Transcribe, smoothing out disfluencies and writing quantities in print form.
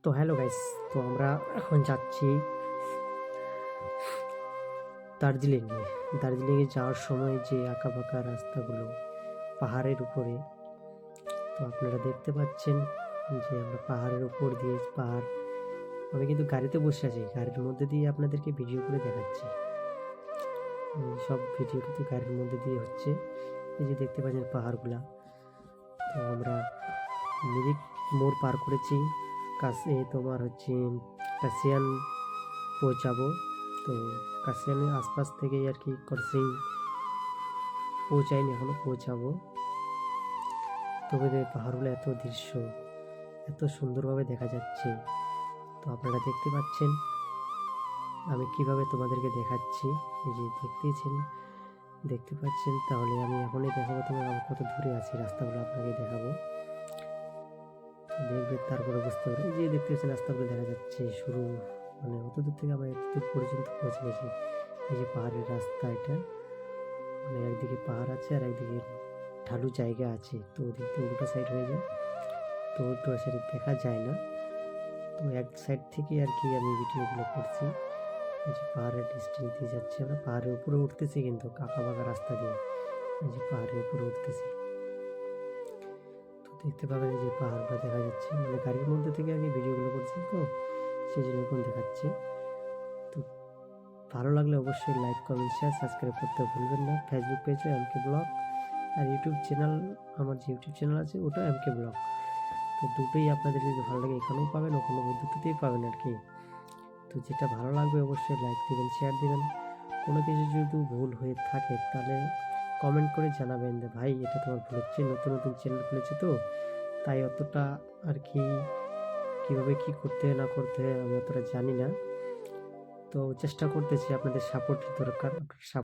তো hello guys, তো আমরা এখন যাচ্ছি দার্জিলিংয়ে। দার্জিলিংয়ে যাওয়ার সময় যে আঁকাবাঁকা রাস্তাগুলো পাহাড়ের উপরে, তো আপনারা দেখতে পাচ্ছেন যে আমরা পাহাড়ের উপর দিয়ে আমি কিন্তু গাড়িতে বসে আছি, গাড়ির মধ্যে দিয়ে আপনাদেরকে ভিডিও করে দেখাচ্ছি। সব ভিডিও কিন্তু গাড়ির মধ্যে দিয়ে হচ্ছে। এই যে দেখতে পাচ্ছেন পাহাড়গুলা। তো আমরা মিরিক মোড় পার করেছি, কাছে তোমার হচ্ছে কাশিয়ান পৌঁছাবো। তো কাশিয়ানের আশপাশ থেকেই আর কি করসিং পৌঁছাইনি, এখনো পৌঁছাবো। তবে পাহাড়গুলো এত দৃশ্য এত সুন্দরভাবে দেখা যাচ্ছে, তো আপনারা দেখতে পাচ্ছেন আমি কিভাবে তোমাদেরকে দেখাচ্ছি। এই যে দেখতে পাচ্ছেন, তাহলে আমি এখনই দেখাবো তোমার আমি কত দূরে আছি, রাস্তাগুলো আপনাকে দেখাবো। দেখবে তারপরে বুঝতে পারবে। এই যে দেখতে পাচ্ছেন রাস্তাগুলো দেখা যাচ্ছে শুরু, মানে অত দূর থেকে আমরা এত দূর পর্যন্ত পৌঁছে গেছি। এই যে পাহাড়ের রাস্তা, এটা মানে একদিকে পাহাড় আছে আর একদিকে ঢালু জায়গা আছে, তো ওদিক দিয়ে উল্টো সাইড হয়ে যায়, তো উল্টো সাইড দেখা যায় না। তো এক সাইড থেকে আর কি আমি ভিডিওগুলো করছি। এই যে পাহাড়ের ডিস্টেন্স দিয়ে যাচ্ছি, আমরা পাহাড়ের উপরে উঠতেছি কিন্তু আঁকা বাঁকা রাস্তা দিয়ে। এই যে পাহাড়ের উপরে উঠতেছি, তো দেখতে পাবেন এই যে পাহাড়টা দেখা যাচ্ছে, মানে গাড়ির মধ্যে থেকে আগে ভিডিওগুলো করছি, তো সেই জন্য এখন দেখাচ্ছি। তো ভালো লাগলে অবশ্যই লাইক, কমেন্ট, শেয়ার, সাবস্ক্রাইব করতে ভুলবেন না। ফেসবুক পেজে এমকে ব্লগ, আর ইউটিউব চ্যানেল, আমার যে ইউটিউব চ্যানেল আছে ওটা এমকে ব্লগ। তো দুটোই আপনাদের যদি ভালো লাগে এখানেও পাবেন, ওখানে দুটোতেই পাবেন আর কি। তো যেটা ভালো লাগবে অবশ্যই লাইক দিবেন, শেয়ার দিবেন। কোনো কিছু যদি ভুল হয়ে থাকে তাহলে কমেন্ট করে জানাবেন যে ভাই এটা তোমার ভুল হচ্ছে, নতুন নতুন চ্যানেল খুলেছে তো তাই অতটা আর কি কীভাবে কী করতে হয় না করতে হয় আমি অতটা জানি না। তো চেষ্টা করতেছি, আপনাদের সাপোর্টের দরকার, আপনার